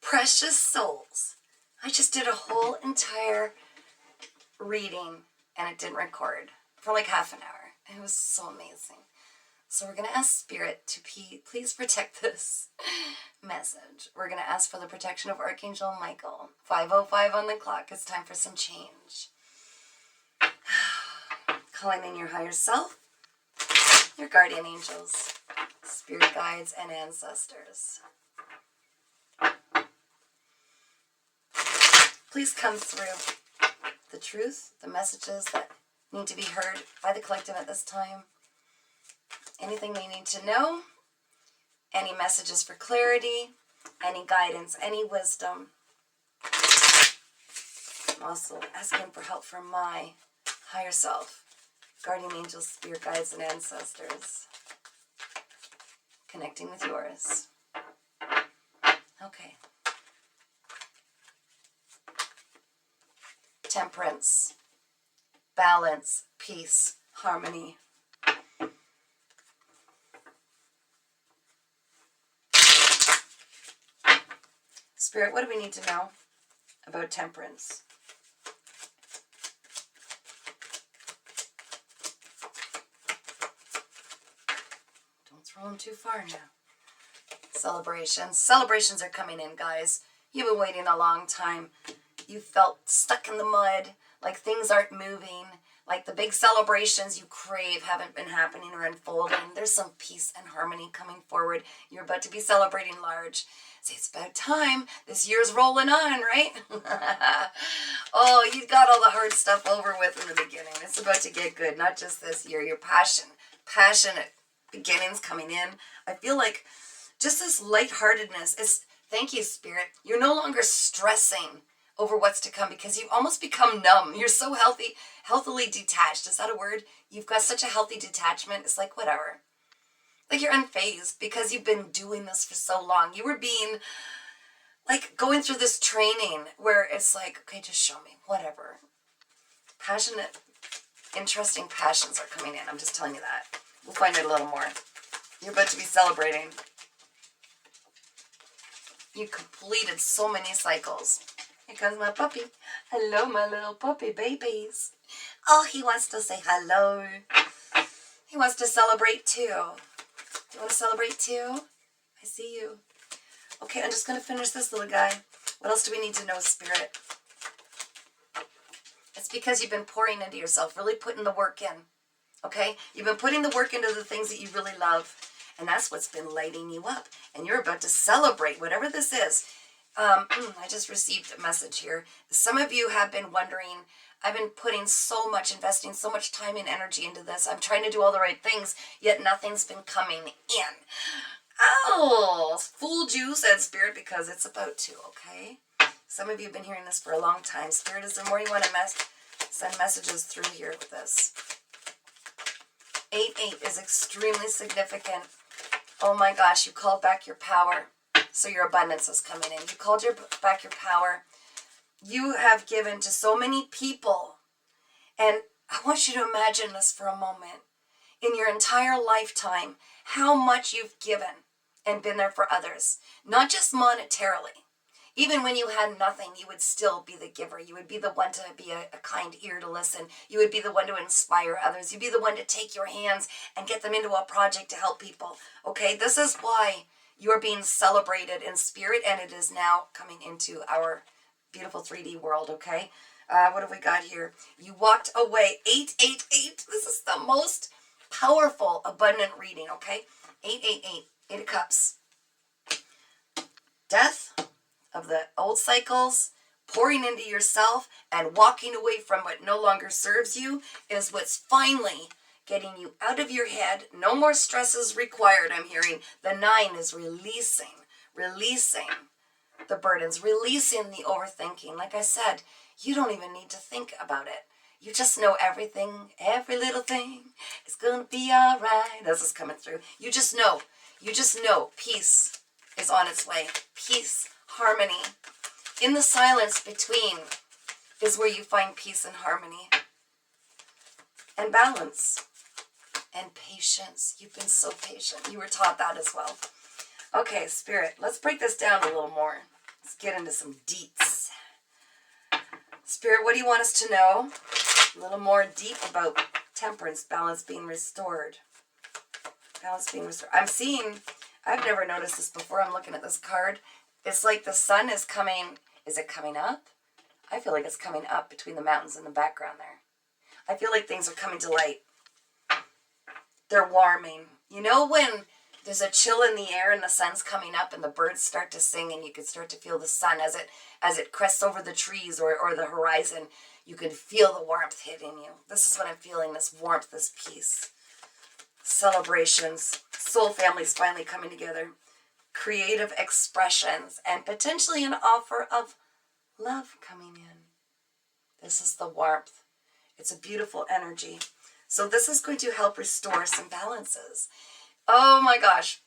precious souls. I just did a whole entire reading and it didn't record for like half an hour. It was so amazing. So we're going to ask Spirit to please protect this message. We're going to ask for the protection of Archangel Michael. 5:05 on the clock. It's time for some change. Calling in your higher self, your guardian angels, spirit guides, and ancestors. Please come through the truth, the messages that need to be heard by the collective at this time. Anything they need to know, any messages for clarity, any guidance, any wisdom. I'm also asking for help from my higher self, guardian angels, spirit guides, and ancestors. Connecting with yours. Okay. Temperance, balance, peace, harmony. Spirit, what do we need to know about temperance? Don't throw them too far now. Celebrations. Celebrations are coming in, guys. You've been waiting a long time. You felt stuck in the mud, like things aren't moving, like the big celebrations you crave haven't been happening or unfolding. There's some peace and harmony coming forward. You're about to be celebrating large. See, it's about time. This year's rolling on, right? Oh, you got all the hard stuff over with in the beginning. It's about to get good, not just this year. Your passionate beginnings coming in. I feel like just this lightheartedness is, thank you, Spirit. You're no longer stressing over what's to come because you've almost become numb. You're so healthily detached. Is that a word? You've got such a healthy detachment. It's like, whatever. Like you're unfazed because you've been doing this for so long. You were being, like, going through this training where it's like, okay, just show me, whatever. Passionate, interesting passions are coming in. I'm just telling you that. We'll find out a little more. You're about to be celebrating. You completed so many cycles. Here comes my puppy. Hello, my little puppy babies. Oh, he wants to say hello. He wants to celebrate too. Do you want to celebrate too? I see you. Okay, I'm just going to finish this little guy. What else do we need to know, Spirit? It's because you've been pouring into yourself, really putting the work in. Okay? You've been putting the work into the things that you really love. And that's what's been lighting you up. And you're about to celebrate whatever this is. I just received a message here. Some of you have been wondering, I've been putting so much, investing so much time and energy into this. I'm trying to do all the right things, yet nothing's been coming in. Oh, fooled you, said Spirit, because it's about to, okay? Some of you have been hearing this for a long time. Spirit, is there more you want to send messages through here with this? 8-8 is extremely significant. Oh my gosh, you called back your power. So your abundance is coming in. You called back your power. You have given to so many people. And I want you to imagine this for a moment. In your entire lifetime, how much you've given and been there for others. Not just monetarily. Even when you had nothing, you would still be the giver. You would be the one to be a kind ear to listen. You would be the one to inspire others. You'd be the one to take your hands and get them into a project to help people. Okay, this is why you're being celebrated in spirit, and it is now coming into our beautiful 3D world, okay? What have we got here? You walked away. 888. This is the most powerful, abundant reading, okay? 888. 8 of Cups. Death of the old cycles, pouring into yourself, and walking away from what no longer serves you is what's finally getting you out of your head. No more stresses required, I'm hearing. The 9 is releasing the burdens, releasing the overthinking. Like I said, you don't even need to think about it. You just know everything, every little thing is going to be all right. This is coming through. You just know peace is on its way. Peace, harmony. In the silence between is where you find peace and harmony. And balance. And patience. You've been so patient. You were taught that as well. Okay, Spirit, let's break this down a little more. Let's get into some deets. Spirit, what do you want us to know? A little more deep about temperance, balance being restored. Balance being restored. I'm seeing, I've never noticed this before. I'm looking at this card. It's like the sun is coming. Is it coming up? I feel like it's coming up between the mountains in the background there. I feel like things are coming to light. They're warming. You know when there's a chill in the air and the sun's coming up and the birds start to sing and you can start to feel the sun as it crests over the trees or the horizon. You can feel the warmth hitting you. This is what I'm feeling, this warmth, this peace. Celebrations. Soul families finally coming together. Creative expressions and potentially an offer of love coming in. This is the warmth. It's a beautiful energy. So this is going to help restore some balances. Oh my gosh.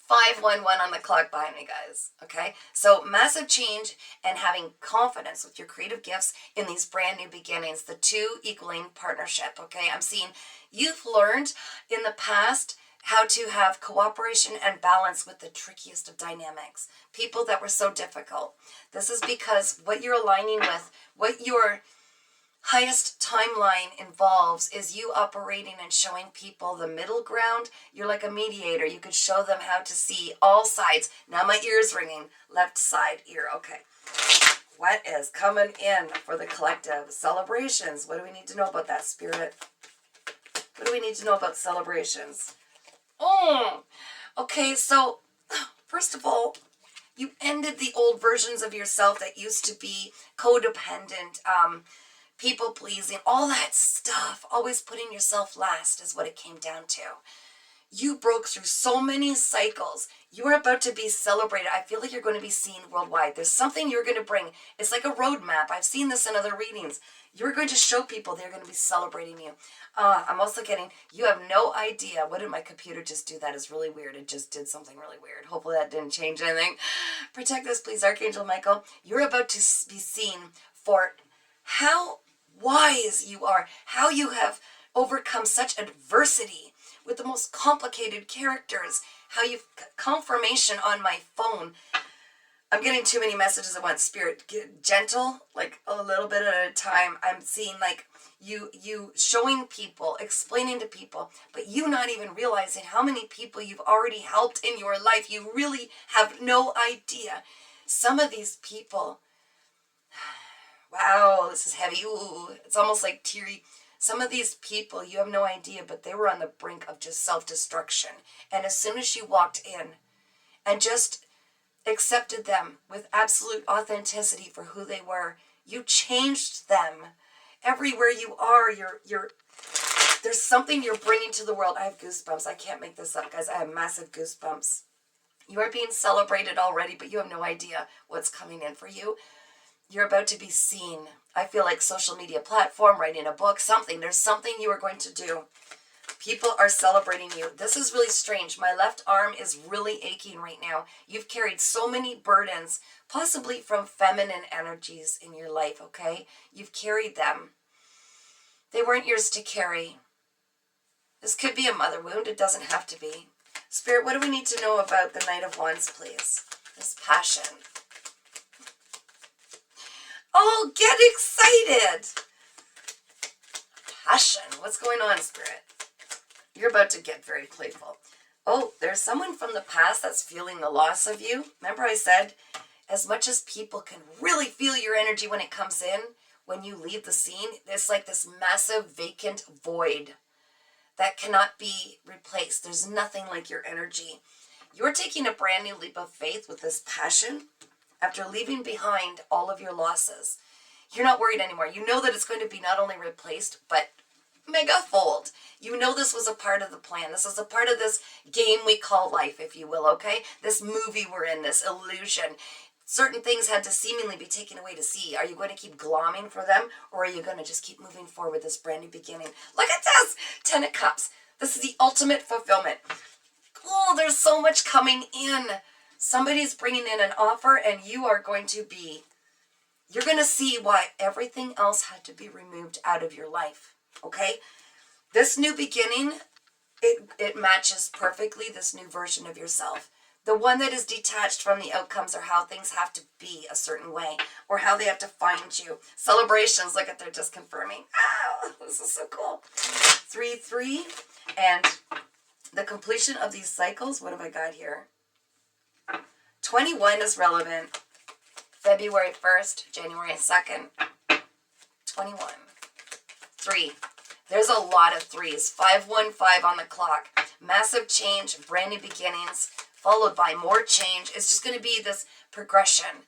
511 on the clock behind me, guys. Okay? So massive change and having confidence with your creative gifts in these brand new beginnings. The two equaling partnership. Okay? I'm seeing you've learned in the past how to have cooperation and balance with the trickiest of dynamics. People that were so difficult. This is because what you're aligning with, what your highest timeline involves is you operating and showing people the middle ground. You're like a mediator. You could show them how to see all sides. Now my ear's ringing. Left side ear. Okay. What is coming in for the collective? Celebrations. What do we need to know about that, Spirit? What do we need to know about celebrations? Oh, okay. So first of all, you ended the old versions of yourself that used to be codependent, people pleasing, all that stuff, always putting yourself last is what it came down to. You broke through so many cycles. You are about to be celebrated. I feel like you're going to be seen worldwide. There's something you're going to bring. It's like a roadmap. I've seen this in other readings. You're going to show people they're going to be celebrating you. I'm also getting, you have no idea. What did my computer just do? That is really weird. It just did something really weird. Hopefully that didn't change anything. Protect us, please, Archangel Michael. You're about to be seen for how wise you are, how you have overcome such adversity with the most complicated characters, how you've confirmation on my phone. I'm getting too many messages at once. Spirit, get gentle, like a little bit at a time. I'm seeing like you showing people, explaining to people, but you not even realizing how many people you've already helped in your life. You really have no idea. Some of these people, wow, this is heavy. Ooh, it's almost like teary. Some of these people, you have no idea, but they were on the brink of just self-destruction. And as soon as you walked in and just accepted them with absolute authenticity for who they were, you changed them. Everywhere you are, there's something you're bringing to the world. I have goosebumps. I can't make this up, guys. I have massive goosebumps. You are being celebrated already, but you have no idea what's coming in for you. You're about to be seen. I feel like social media platform, writing a book, something. There's something you are going to do. People are celebrating you. This is really strange. My left arm is really aching right now. You've carried so many burdens, possibly from feminine energies in your life, okay? You've carried them. They weren't yours to carry. This could be a mother wound. It doesn't have to be. Spirit, what do we need to know about the Knight of Wands, please? This passion. Oh, get excited. Passion. What's going on, Spirit? You're about to get very playful. Oh, there's someone from the past that's feeling the loss of you. Remember I said, as much as people can really feel your energy when it comes in, when you leave the scene, it's like this massive vacant void that cannot be replaced. There's nothing like your energy. You're taking a brand new leap of faith with this passion. After leaving behind all of your losses, you're not worried anymore. You know that it's going to be not only replaced, but megafold. You know this was a part of the plan. This is a part of this game we call life, if you will, okay? This movie we're in, this illusion. Certain things had to seemingly be taken away to see. Are you going to keep glomming for them, or are you going to just keep moving forward with this brand new beginning? Look at this! 10 of Cups. This is the ultimate fulfillment. Oh, there's so much coming in. Somebody's bringing in an offer, and you are going to be, you're going to see why everything else had to be removed out of your life, okay? This new beginning, it matches perfectly this new version of yourself. The one that is detached from the outcomes or how things have to be a certain way or how they have to find you. Celebrations, look at, they're just confirming. Ow, this is so cool. 3-3, and the completion of these cycles, what have I got here? 21 is relevant. February 1st, January 2nd. 21. 3. There's a lot of 3s. 515 on the clock. Massive change, brand new beginnings, followed by more change. It's just going to be this progression.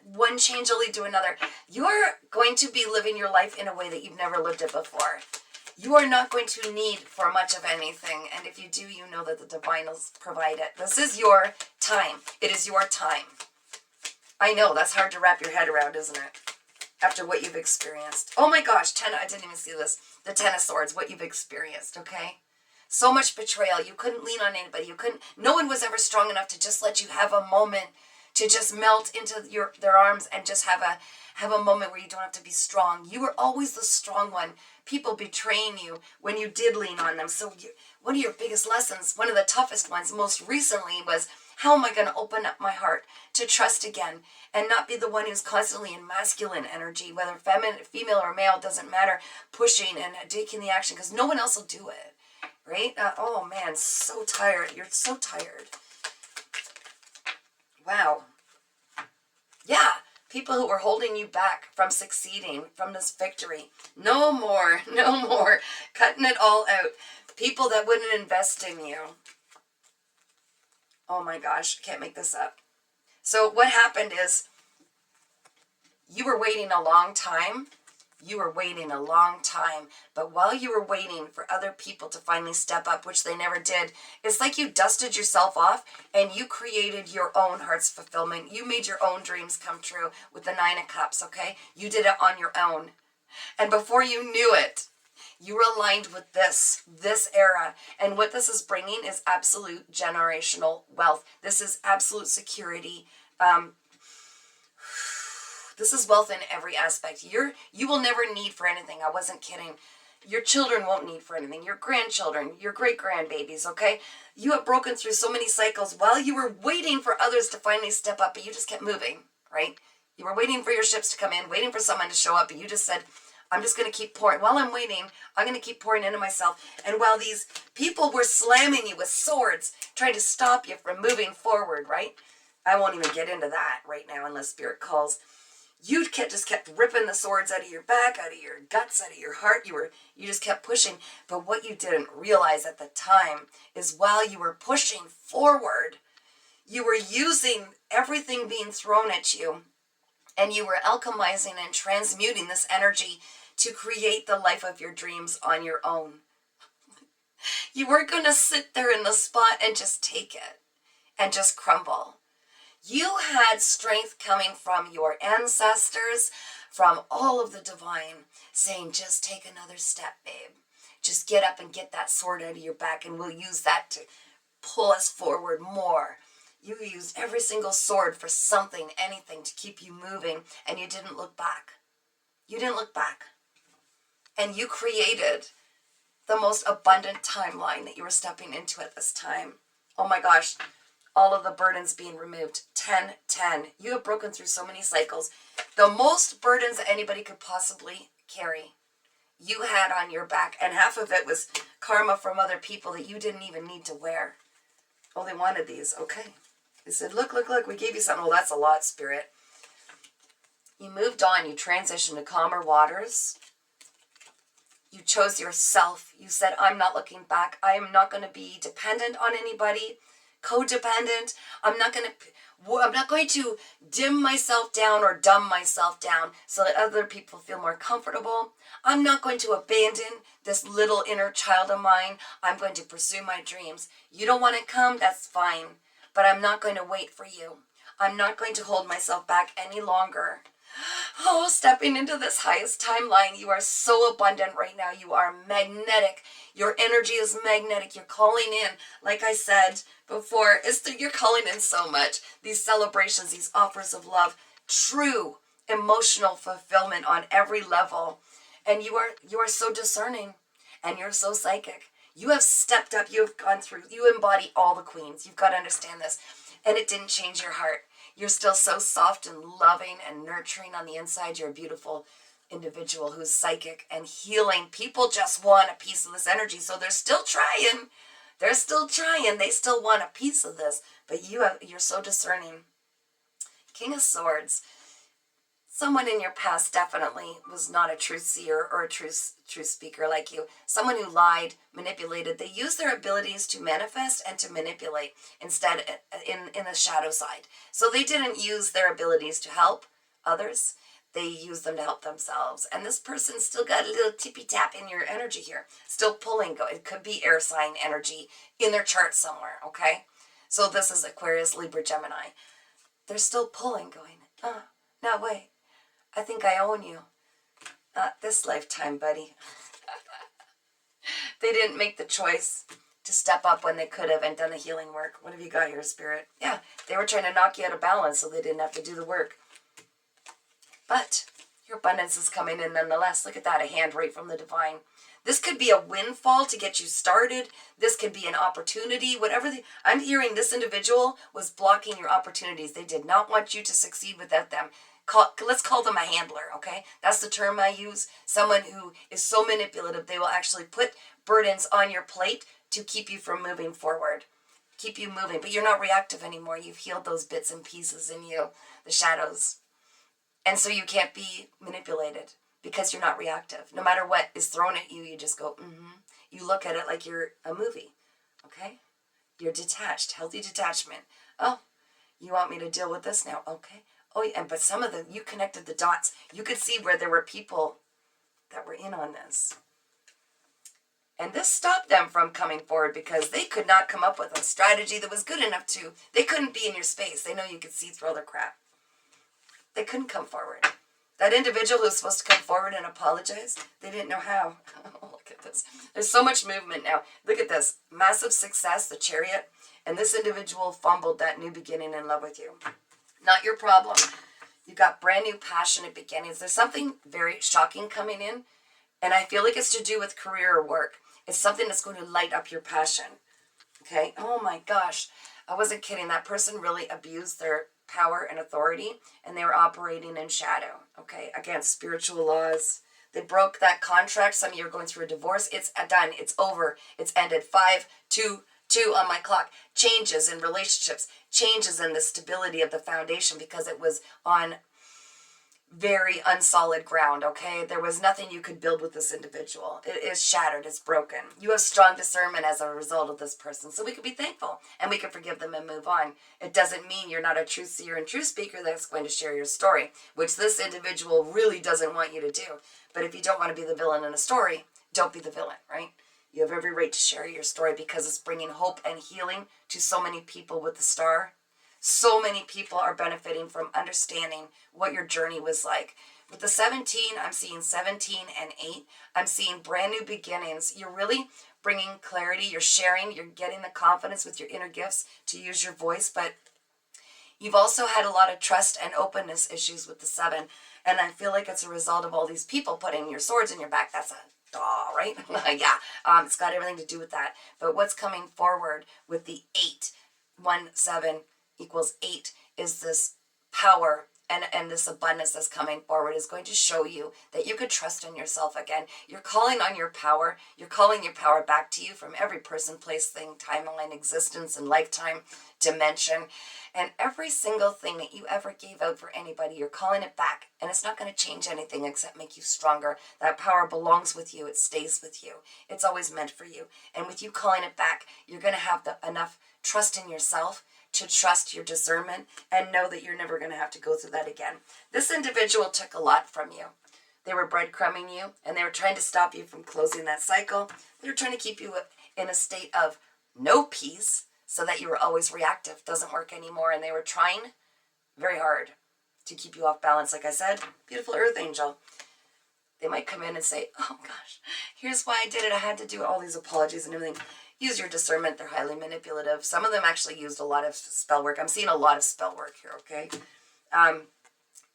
One change will lead to another. You're going to be living your life in a way that you've never lived it before. You are not going to need for much of anything. And if you do, you know that the divine will provide it. This is your time. It is your time. I know, that's hard to wrap your head around, isn't it? After what you've experienced. Oh my gosh, I didn't even see this. The Ten of Swords, what you've experienced, okay? So much betrayal. You couldn't lean on anybody. No one was ever strong enough to just let you have a moment to just melt into their arms and just have a moment where you don't have to be strong. You were always the strong one. People betraying you when you did lean on them. So one of your biggest lessons, one of the toughest ones most recently was, how am I going to open up my heart to trust again and not be the one who's constantly in masculine energy, whether female or male, doesn't matter, pushing and taking the action because no one else will do it, right? Oh man, so tired. You're so tired. Wow. Yeah, people who were holding you back from succeeding, from this victory. No more, no more. Cutting it all out. People that wouldn't invest in you. Oh my gosh, I can't make this up. So what happened is you were waiting a long time. You were waiting a long time. But while you were waiting for other people to finally step up, which they never did, it's like you dusted yourself off and you created your own heart's fulfillment. You made your own dreams come true with the 9 of Cups, okay? You did it on your own. And before you knew it, you were aligned with this era. And what this is bringing is absolute generational wealth. This is absolute security. This is wealth in every aspect. You will never need for anything. I wasn't kidding. Your children won't need for anything. Your grandchildren, your great-grandbabies, okay? You have broken through so many cycles while you were waiting for others to finally step up, but you just kept moving, right? You were waiting for your ships to come in, waiting for someone to show up, but you just said, I'm just going to keep pouring. While I'm waiting, I'm going to keep pouring into myself. And while these people were slamming you with swords, trying to stop you from moving forward, right? I won't even get into that right now unless Spirit calls. You just kept ripping the swords out of your back, out of your guts, out of your heart. You just kept pushing. But what you didn't realize at the time is while you were pushing forward, you were using everything being thrown at you, and you were alchemizing and transmuting this energy to create the life of your dreams on your own. You weren't going to sit there in the spot and just take it and just crumble. You had strength coming from your ancestors, from all of the divine, saying, just take another step, babe. Just get up and get that sword out of your back, and we'll use that to pull us forward more. You used every single sword for something, anything, to keep you moving, and you didn't look back. You didn't look back. And you created the most abundant timeline that you were stepping into at this time. Oh my gosh. All of the burdens being removed. 10, 10. You have broken through so many cycles. The most burdens that anybody could possibly carry, you had on your back. And half of it was karma from other people that you didn't even need to wear. Oh, they wanted these. Okay. They said, look, look, look, we gave you something. Well, that's a lot, Spirit. You moved on. You transitioned to calmer waters. You chose yourself. You said, I'm not looking back. I am not going to be dependent on anybody. Codependent. I'm not going to dim myself down or dumb myself down so that other people feel more comfortable. I'm not going to abandon this little inner child of mine. I'm going to pursue my dreams. You don't want to come? That's fine. But I'm not going to wait for you. I'm not going to hold myself back any longer. Oh, stepping into this highest timeline. You are so abundant right now. You are magnetic. Your energy is magnetic. You're calling in, like I said before, you're calling in so much. These celebrations, these offers of love, true emotional fulfillment on every level. And you are so discerning, and you're so psychic. You have stepped up. You have gone through. You embody all the queens. You've got to understand this. And it didn't change your heart. You're still so soft and loving and nurturing on the inside. You're a beautiful individual who's psychic and healing. People just want a piece of this energy. So they're still trying. They're still trying. They still want a piece of this. But you're so discerning. King of Swords. Someone in your past definitely was not a truth seer or a truth speaker like you. Someone who lied, manipulated. They use their abilities to manifest and to manipulate instead in the shadow side. So they didn't use their abilities to help others. They used them to help themselves. And this person's still got a little tippy tap in your energy here. Still pulling. It could be air sign energy in their chart somewhere, okay? So this is Aquarius, Libra, Gemini. They're still pulling, going, no, wait. I think I own you. Not this lifetime, buddy. They didn't make the choice to step up when they could have and done the healing work. What have you got here, Spirit? Yeah, they were trying to knock you out of balance so they didn't have to do the work. But your abundance is coming in nonetheless. Look at that, a hand right from the divine. This could be a windfall to get you started. This could be an opportunity. I'm hearing this individual was blocking your opportunities. They did not want you to succeed without them. Let's call them a handler, okay? That's the term I use. Someone who is so manipulative, they will actually put burdens on your plate to keep you from moving forward. Keep you moving, but you're not reactive anymore. You've healed those bits and pieces in you, the shadows. And so you can't be manipulated because you're not reactive. No matter what is thrown at you, you just go, You look at it like you're a movie, okay? You're detached, healthy detachment. Oh, you want me to deal with this now? Okay. Oh, yeah, but some of them, you connected the dots. You could see where there were people that were in on this. And this stopped them from coming forward because they could not come up with a strategy that was good enough to, they couldn't be in your space. They know you could see through all their crap. They couldn't come forward. That individual who was supposed to come forward and apologize, they didn't know how. Oh, look at this. There's so much movement now. Look at this. Massive success, the Chariot. And this individual fumbled that new beginning in love with you. Not your problem. You got brand new passionate beginnings. There's something very shocking coming in. And I feel like it's to do with career or work. It's something that's going to light up your passion. Okay? Oh my gosh. I wasn't kidding. That person really abused their power and authority. And they were operating in shadow. Okay? Against spiritual laws. They broke that contract. Some of you are going through a divorce. It's done. It's over. It's ended. 5, 2 on my clock. Changes in relationships, changes in the stability of the foundation because it was on very unsolid ground, okay? There was nothing you could build with this individual. It is shattered. It's broken. You have strong discernment as a result of this person. So we could be thankful and we can forgive them and move on. It doesn't mean you're not a truth seer and truth speaker that's going to share your story, which this individual really doesn't want you to do. But if you don't want to be the villain in a story, don't be the villain, right? You have every right to share your story because it's bringing hope and healing to so many people with the star. So many people are benefiting from understanding what your journey was like. With the 17, I'm seeing 17 and 8. I'm seeing brand new beginnings. You're really bringing clarity. You're sharing. You're getting the confidence with your inner gifts to use your voice. But you've also had a lot of trust and openness issues with the 7. And I feel like it's a result of all these people putting your swords in your back. That's a right? Yeah, it's got everything to do with that. But what's coming forward with the 8, 1, 7 equals 8 is this power and this abundance that's coming forward is going to show you that you could trust in yourself again. You're calling on your power. You're calling your power back to you from every person, place, thing, timeline, existence, and lifetime dimension. And every single thing that you ever gave out for anybody, you're calling it back. And it's not going to change anything except make you stronger. That power belongs with you. It stays with you. It's always meant for you. And with you calling it back, you're going to have enough trust in yourself to trust your discernment and know that you're never going to have to go through that again. This individual took a lot from you. They were breadcrumbing you, and they were trying to stop you from closing that cycle. They were trying to keep you in a state of no peace so that you were always reactive. Doesn't work anymore, and they were trying very hard to keep you off balance. Like I said, beautiful earth angel. They might come in and say, oh gosh, here's why I did it. I had to do all these apologies and everything. Use your discernment. They're highly manipulative. Some of them actually used a lot of spell work. I'm seeing a lot of spell work here, okay?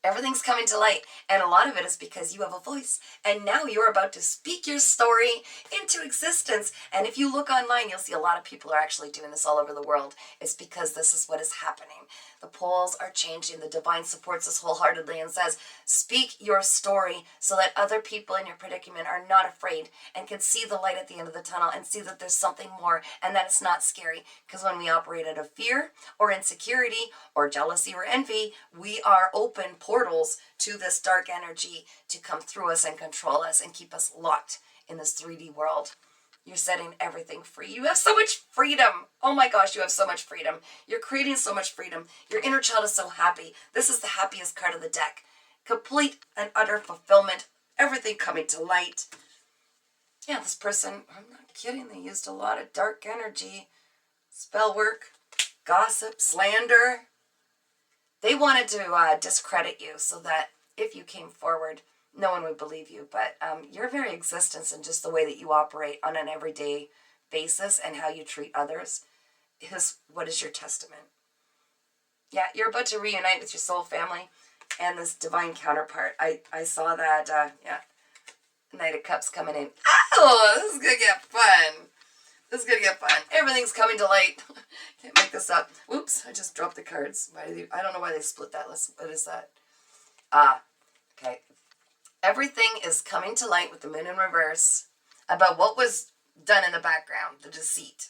Everything's coming to light, and a lot of it is because you have a voice, and now you're about to speak your story into existence. And if you look online, you'll see a lot of people are actually doing this all over the world. It's because this is what is happening. The poles are changing. The divine supports us wholeheartedly and says, speak your story so that other people in your predicament are not afraid and can see the light at the end of the tunnel and see that there's something more and that it's not scary. Because when we operate out of fear or insecurity or jealousy or envy, we are open portals to this dark energy to come through us and control us and keep us locked in this 3D world. You're setting everything free. You have so much freedom. Oh my gosh, you have so much freedom. You're creating so much freedom. Your inner child is so happy. This is the happiest card of the deck. Complete and utter fulfillment. Everything coming to light. Yeah, this person, I'm not kidding, they used a lot of dark energy. Spell work, gossip, slander. They wanted to discredit you so that if you came forward, no one would believe you. But your very existence and just the way that you operate on an everyday basis and how you treat others is what is your testament. Yeah, you're about to reunite with your soul family and this divine counterpart. I saw that, yeah, Knight of Cups coming in. Oh, this is going to get fun. This is going to get fun. Everything's coming to light. Can't make this up. Whoops, I just dropped the cards. I don't know why they split that. What is that? Okay. Everything is coming to light with the moon in reverse about what was done in the background, the deceit.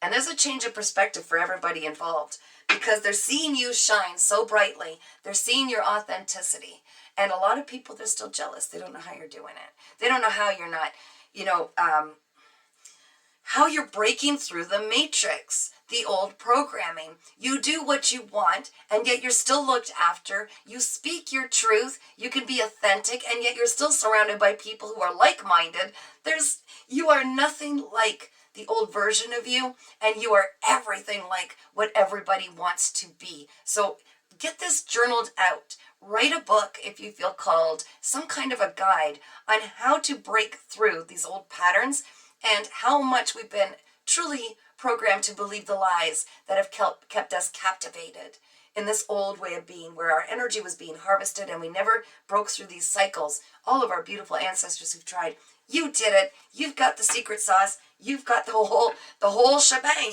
And there's a change of perspective for everybody involved because they're seeing you shine so brightly. They're seeing your authenticity. And a lot of people, they're still jealous. They don't know how you're doing it. They don't know how you're not, how you're breaking through the matrix, the old programming. You do what you want, and yet you're still looked after. You speak your truth. You can be authentic, and yet you're still surrounded by people who are like-minded. You are nothing like the old version of you, and you are everything like what everybody wants to be. So get this journaled out. Write a book if you feel called, some kind of a guide on how to break through these old patterns and how much we've been truly programmed to believe the lies that have kept us captivated in this old way of being where our energy was being harvested and we never broke through these cycles. All of our beautiful ancestors who've tried, you did it. You've got the secret sauce. You've got the whole shebang.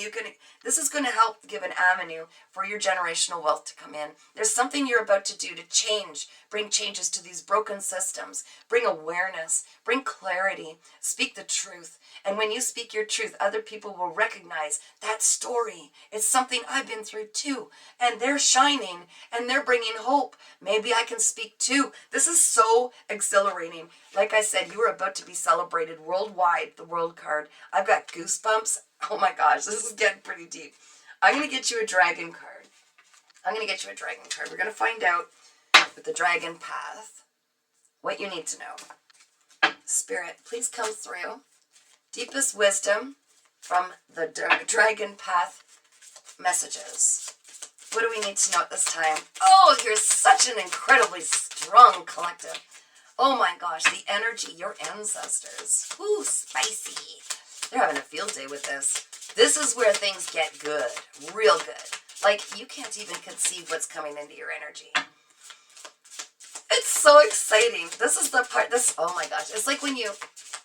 This is going to help give an avenue for your generational wealth to come in. There's something you're about to do to change, bring changes to these broken systems, bring awareness, bring clarity, speak the truth. And when you speak your truth, other people will recognize that story. It's something I've been through too. And they're shining and they're bringing hope. Maybe I can speak too. This is so exhilarating. Like I said, you are about to be celebrated worldwide, the world card. I've got goosebumps. Oh my gosh, this is getting pretty deep. I'm going to get you a dragon card. We're going to find out with the dragon path what you need to know. Spirit, please come through. Deepest wisdom from the dragon path messages. What do we need to know at this time? Oh, you're such an incredibly strong collective. Oh my gosh, the energy, your ancestors. Ooh, spicy. They're having a field day with this. This is where things get good, real good. Like, you can't even conceive what's coming into your energy. It's so exciting. This is the part, oh my gosh. It's like when you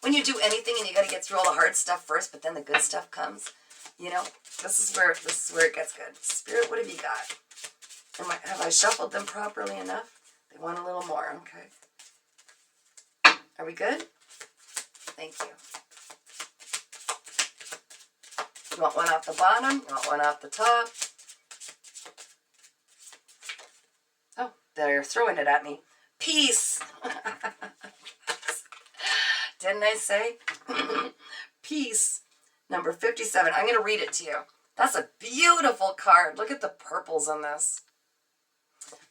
do anything and you got to get through all the hard stuff first, but then the good stuff comes. You know, this is where it gets good. Spirit, what have you got? Have I shuffled them properly enough? They want a little more, okay. Are we good? Thank you. You want one off the bottom? You want one off the top? Oh, they're throwing it at me. Peace. Didn't I say? Peace. Number 57. I'm going to read it to you. That's a beautiful card. Look at the purples on this.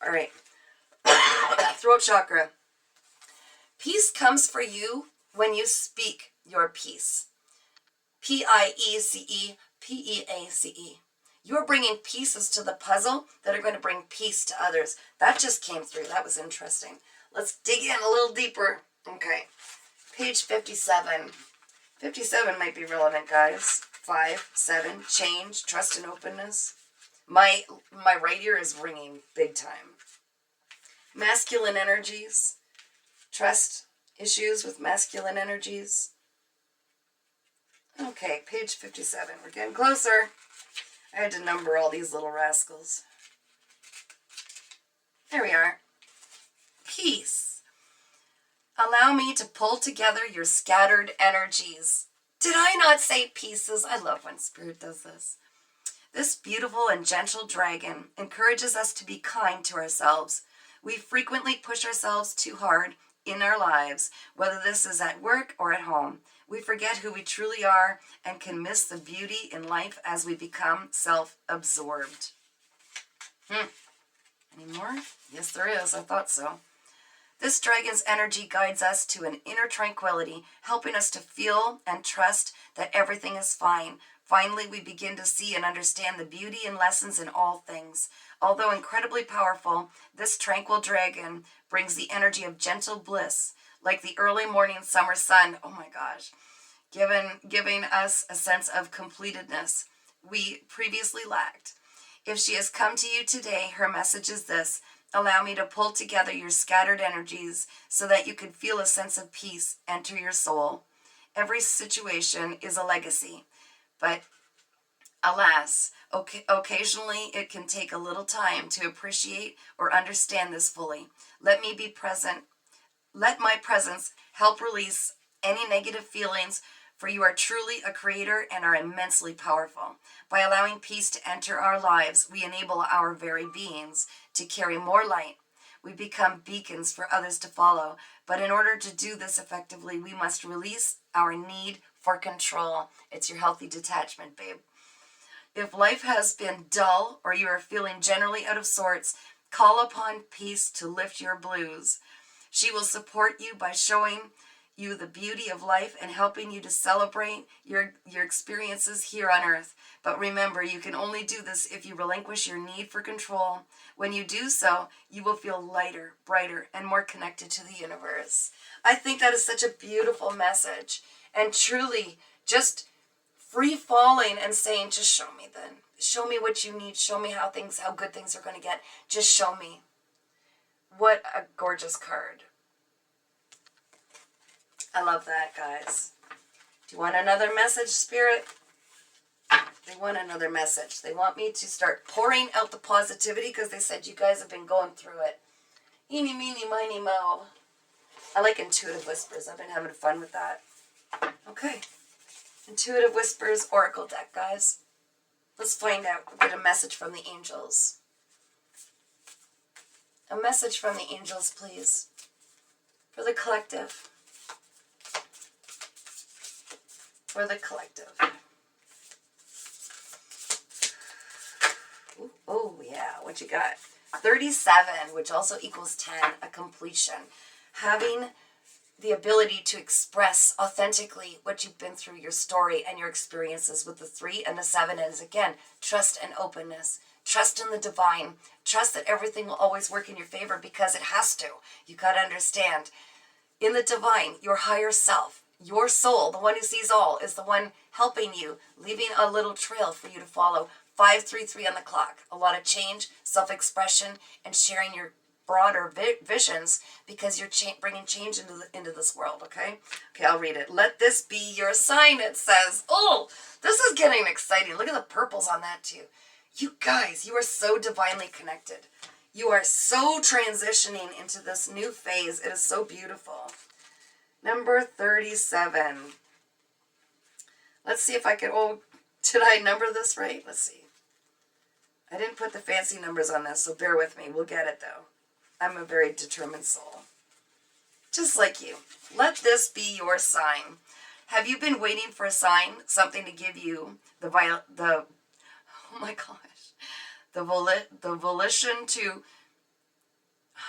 All right. Throat chakra. Peace comes for you when you speak your peace. P-I-E-C-E, P-E-A-C-E. You're bringing pieces to the puzzle that are going to bring peace to others. That just came through. That was interesting. Let's dig in a little deeper. Okay. Page 57. 57 might be relevant, guys. 5, 7, change, trust and openness. My right ear is ringing big time. Masculine energies. Trust issues with masculine energies. Okay, page 57. We're getting closer. I had to number all these little rascals. There we are. Peace. Allow me to pull together your scattered energies. Did I not say pieces? I love when Spirit does this. This beautiful and gentle dragon encourages us to be kind to ourselves. We frequently push ourselves too hard in our lives, whether this is at work or at home. We forget who we truly are and can miss the beauty in life as we become self-absorbed. Any more? Yes, there is. I thought so. This dragon's energy guides us to an inner tranquility, helping us to feel and trust that everything is fine. Finally, we begin to see and understand the beauty and lessons in all things. Although incredibly powerful, this tranquil dragon brings the energy of gentle bliss, like the early morning summer sun. Oh my gosh. Giving us a sense of completedness we previously lacked. If she has come to you today, her message is this: allow me to pull together your scattered energies so that you can feel a sense of peace enter your soul. Every situation is a legacy, but alas, occasionally it can take a little time to appreciate or understand this fully. Let me be present. Let my presence help release any negative feelings, for you are truly a creator and are immensely powerful. By allowing peace to enter our lives, we enable our very beings to carry more light. We become beacons for others to follow. But in order to do this effectively, we must release our need for control. It's your healthy detachment, babe. If life has been dull or you are feeling generally out of sorts, call upon peace to lift your blues. She will support you by showing you the beauty of life and helping you to celebrate your experiences here on earth. But remember, you can only do this if you relinquish your need for control. When you do so, you will feel lighter, brighter, and more connected to the universe. I think that is such a beautiful message, and truly just free falling and saying, just show me then. Show me what you need. Show me how good things are going to get. Just show me. What a gorgeous card. I love that, guys. Do you want another message, Spirit? They want another message. They want me to start pouring out the positivity because they said you guys have been going through it. Eeny, meeny, miny, moe. I like Intuitive Whispers. I've been having fun with that. Okay. Intuitive Whispers Oracle deck, guys. Let's find out. Get a message from the angels. A message from the angels, please. For the collective. For the collective. Ooh, oh, yeah. What you got? 37, which also equals 10, a completion. Having the ability to express authentically what you've been through, your story and your experiences with the 3 and the 7 is, again, trust and openness. Trust in the divine. Trust that everything will always work in your favor because it has to. You got to understand. In the divine, your higher self, your soul, the one who sees all, is the one helping you, leaving a little trail for you to follow. 533 on the clock. A lot of change, self-expression, and sharing your broader visions because you're bringing change into this world, okay? Okay, I'll read it. Let this be your sign, it says. Oh, this is getting exciting. Look at the purples on that, too. You guys, you are so divinely connected. You are so transitioning into this new phase. It is so beautiful. Number 37. Let's see if I can... Oh, did I number this right? Let's see. I didn't put the fancy numbers on this, so bear with me. We'll get it, though. I'm a very determined soul. Just like you. Let this be your sign. Have you been waiting for a sign? Something to give you oh my gosh. The volition to...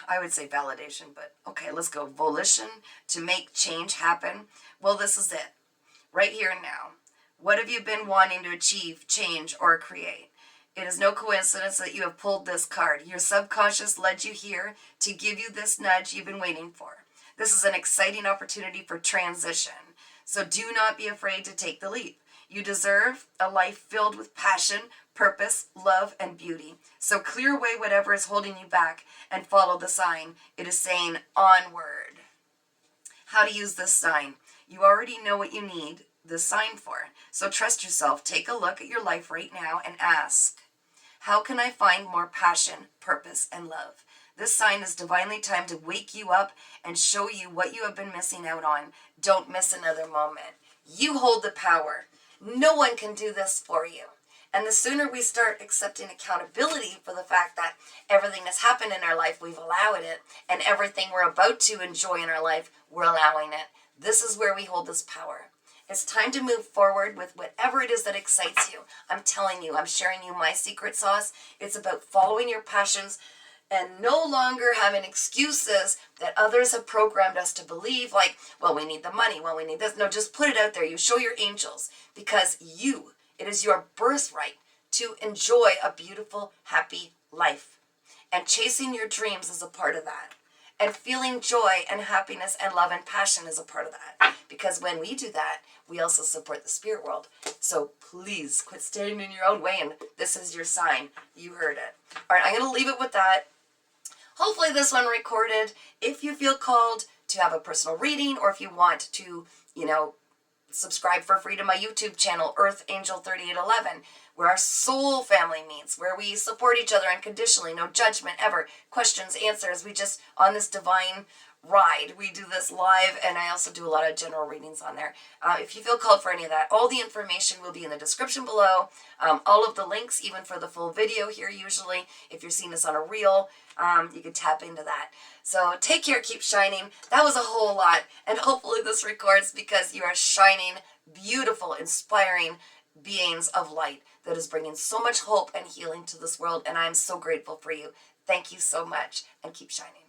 I would say validation, but okay, let's go. Volition to make change happen. Well, this is it. Right here and now. What have you been wanting to achieve, change, or create? It is no coincidence that you have pulled this card. Your subconscious led you here to give you this nudge you've been waiting for. This is an exciting opportunity for transition. So do not be afraid to take the leap. You deserve a life filled with passion, purpose, love, and beauty. So clear away whatever is holding you back and follow the sign. It is saying onward. How to use this sign. You already know what you need this sign for. So trust yourself. Take a look at your life right now and ask, how can I find more passion, purpose, and love? This sign is divinely timed to wake you up and show you what you have been missing out on. Don't miss another moment. You hold the power. No one can do this for you. And the sooner we start accepting accountability for the fact that everything that's happened in our life, we've allowed it, and everything we're about to enjoy in our life, we're allowing it. This is where we hold this power. It's time to move forward with whatever it is that excites you. I'm telling you, I'm sharing you my secret sauce. It's about following your passions and no longer having excuses that others have programmed us to believe, like, well, we need the money, well, we need this. No, just put it out there. You show your angels, because it is your birthright to enjoy a beautiful, happy life. And chasing your dreams is a part of that. And feeling joy and happiness and love and passion is a part of that. Because when we do that, we also support the spirit world. So please quit standing in your own way, and this is your sign. You heard it. All right, I'm going to leave it with that. Hopefully this one recorded. If you feel called to have a personal reading, or if you want to, subscribe for free to my YouTube channel, Earth Angel 3811, where our soul family meets, where we support each other unconditionally, no judgment ever, questions, answers. We just, on this divine ride, we do this live, and I also do a lot of general readings on there. If you feel called for any of that, all the information will be in the description below. All of the links, even for the full video here usually. If you're seeing this on a reel, you can tap into that. So take care, keep shining. That was a whole lot, and hopefully this records, because you are shining, beautiful, inspiring beings of light that is bringing so much hope and healing to this world, and I'm so grateful for you. Thank you so much, and keep shining.